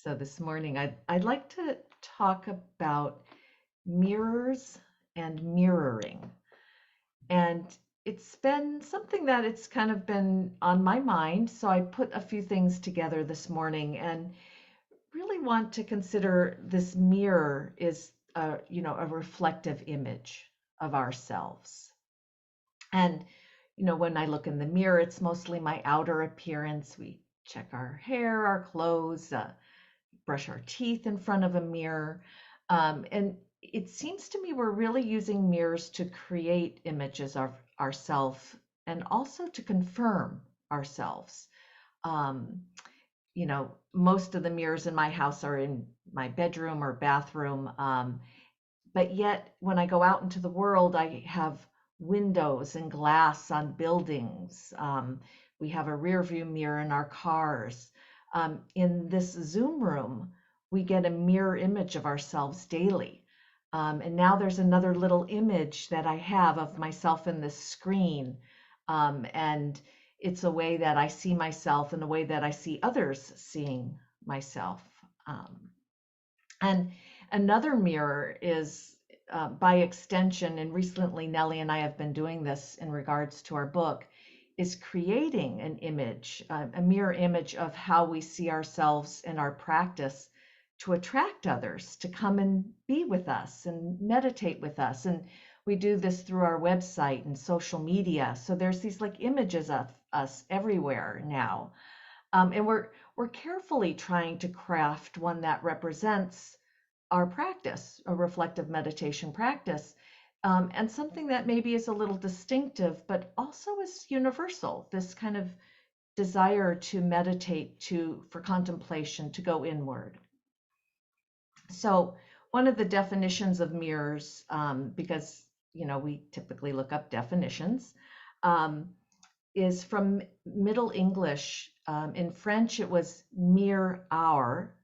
So this morning, I'd like to talk about mirrors and mirroring. And it's been something that it's kind of been on my mind. So I put a few things together this morning and really want to consider this mirror is a reflective image of ourselves. And when I look in the mirror, it's mostly my outer appearance. We check our hair, our clothes, brush our teeth in front of a mirror. And it seems to me we're really using mirrors to create images of ourselves and also to confirm ourselves. Um, Most of the mirrors in my house are in my bedroom or bathroom. But yet, when I go out into the world, I have windows and glass on buildings. We have a rear view mirror in our cars. In this Zoom room, we get a mirror image of ourselves daily. And now there's another little image that I have of myself in this screen. And it's a way that I see myself and a way that I see others seeing myself. And another mirror is, by extension, and recently Nelly and I have been doing this in regards to our book, is creating an image, a mirror image of how we see ourselves in our practice to attract others to come and be with us and meditate with us. And we do this through our website and social media. So there's these like images of us everywhere now. And we're carefully trying to craft one that represents our practice, a reflective meditation practice, and something that maybe is a little distinctive, but also is universal. This kind of desire to meditate, for contemplation, to go inward. So one of the definitions of mirrors, because we typically look up definitions, um, is from Middle English. In French, it was mirar,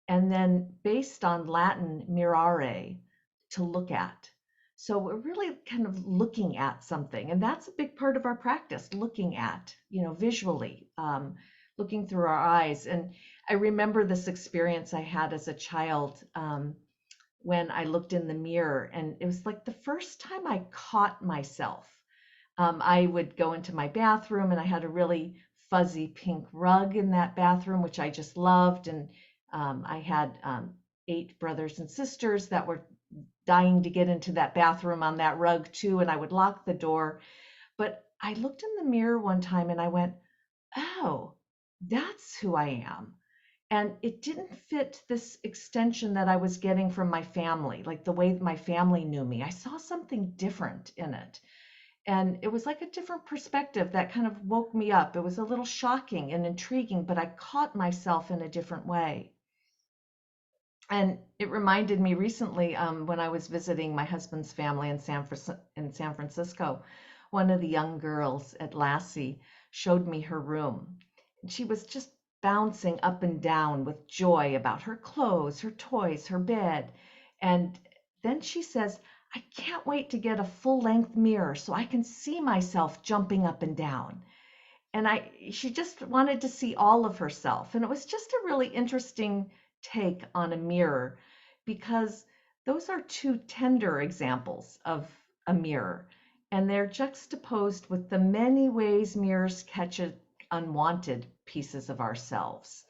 and then based on Latin, mirare, to look at. So we're really kind of looking at something, and that's a big part of our practice, looking at, visually, looking through our eyes. And I remember this experience I had as a child, when I looked in the mirror, and it was like the first time I caught myself. I would go into my bathroom, and I had a really fuzzy pink rug in that bathroom, which I just loved. And I had 8 brothers and sisters that were dying to get into that bathroom on that rug too, and I would lock the door. But I looked in the mirror one time and I went, oh, that's who I am. And it didn't fit this extension that I was getting from my family, like the way my family knew me. I saw something different in it. And it was like a different perspective that kind of woke me up. It was a little shocking and intriguing, but I caught myself in a different way. And it reminded me recently, when I was visiting my husband's family in San Francisco, one of the young girls at Lassie showed me her room. And she was just bouncing up and down with joy about her clothes, her toys, her bed. And then she says, I can't wait to get a full-length mirror so I can see myself jumping up and down. And she just wanted to see all of herself. And it was just a really interesting take on a mirror, because those are 2 tender examples of a mirror, and they're juxtaposed with the many ways mirrors catch unwanted pieces of ourselves.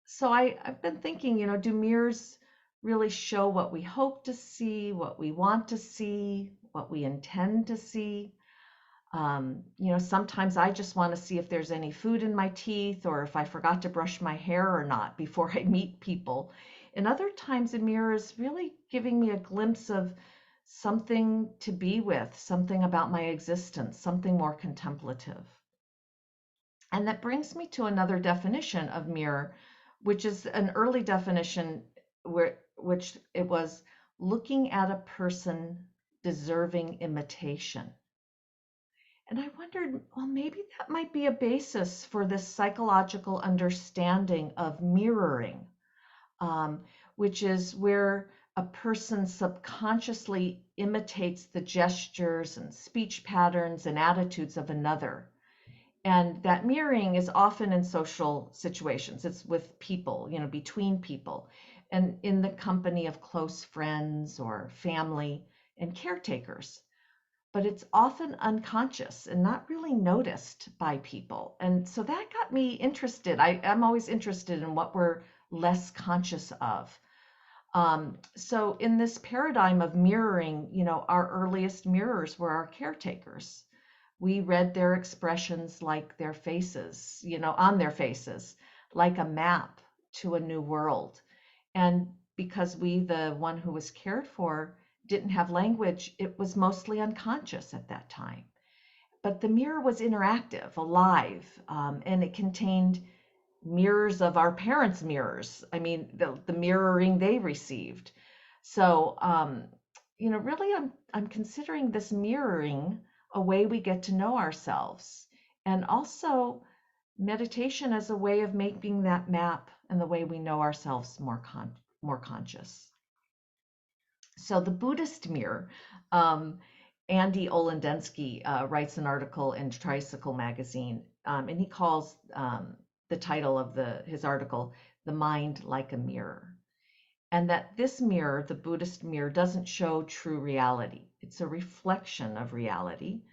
So I've been thinking, do mirrors really show what we hope to see, what we want to see, what we intend to see? Sometimes I just want to see if there's any food in my teeth or if I forgot to brush my hair or not before I meet people. And other times, a mirror is really giving me a glimpse of something to be with, something about my existence, something more contemplative. And that brings me to another definition of mirror, which is an early definition which it was looking at a person deserving imitation. And I wondered, well, maybe that might be a basis for this psychological understanding of mirroring, which is where a person subconsciously imitates the gestures and speech patterns and attitudes of another. And that mirroring is often in social situations. It's with people, between people, and in the company of close friends or family and caretakers. But it's often unconscious and not really noticed by people. And so that got me interested. I'm always interested in what we're less conscious of. So in this paradigm of mirroring, our earliest mirrors were our caretakers. We read their expressions like their faces, on their faces, like a map to a new world. And because we, the one who was cared for, didn't have language, it was mostly unconscious at that time. But the mirror was interactive, alive, and it contained mirrors of our parents' mirrors. I mean, the mirroring they received. So, really, I'm considering this mirroring a way we get to know ourselves, and also meditation as a way of making that map and the way we know ourselves more conscious. So the Buddhist mirror, Andy Olendensky writes an article in Tricycle magazine, and he calls the title of his article, "The Mind Like a Mirror." And that this mirror, the Buddhist mirror, doesn't show true reality. It's a reflection of reality,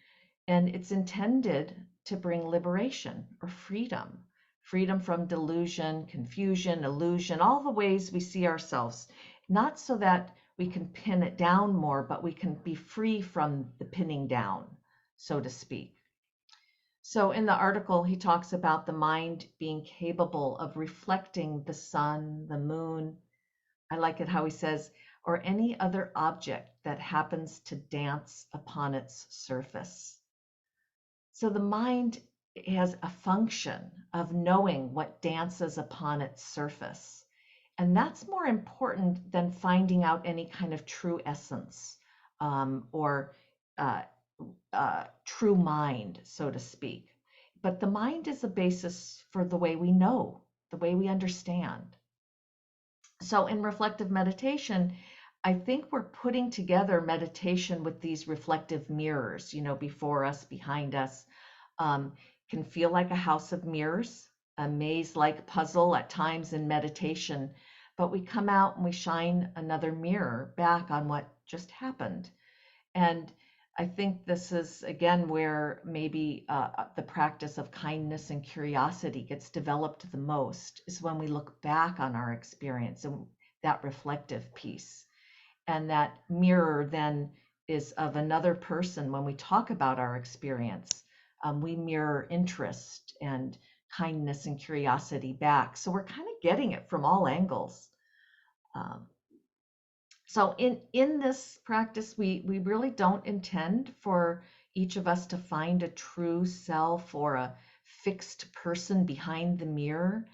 and it's intended to bring liberation or freedom from delusion, confusion, illusion, all the ways we see ourselves, not so that we can pin it down more, but we can be free from the pinning down, so to speak. So in the article, he talks about the mind being capable of reflecting the sun, the moon. I like it how he says, or any other object that happens to dance upon its surface. So the mind has a function of knowing what dances upon its surface. And that's more important than finding out any kind of true essence, or uh, true mind, so to speak. But the mind is a basis for the way we know, the way we understand. So in reflective meditation, I think we're putting together meditation with these reflective mirrors, before us, behind us. Can feel like a house of mirrors, a maze-like puzzle at times in meditation, but we come out and we shine another mirror back on what just happened. And I think this is, again, where maybe the practice of kindness and curiosity gets developed the most, is when we look back on our experience and that reflective piece. And that mirror then is of another person. When we talk about our experience, we mirror interest and kindness and curiosity back. So we're kind of getting it from all angles. So in this practice, we really don't intend for each of us to find a true self or a fixed person behind the mirror,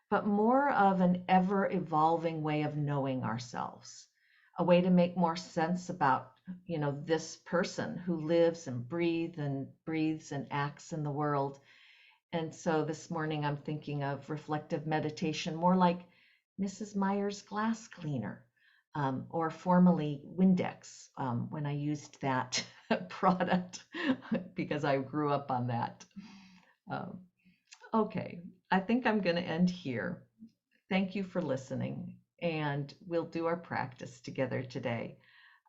but more of an ever evolving way of knowing ourselves, a way to make more sense about, this person who lives and breathes and acts in the world. And so this morning I'm thinking of reflective meditation more like Mrs. Meyer's glass cleaner, or formerly Windex, when I used that product because I grew up on that. Um, okay, I think I'm going to end here. Thank you for listening, and we'll do our practice together today.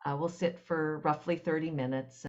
We'll sit for roughly 30 minutes.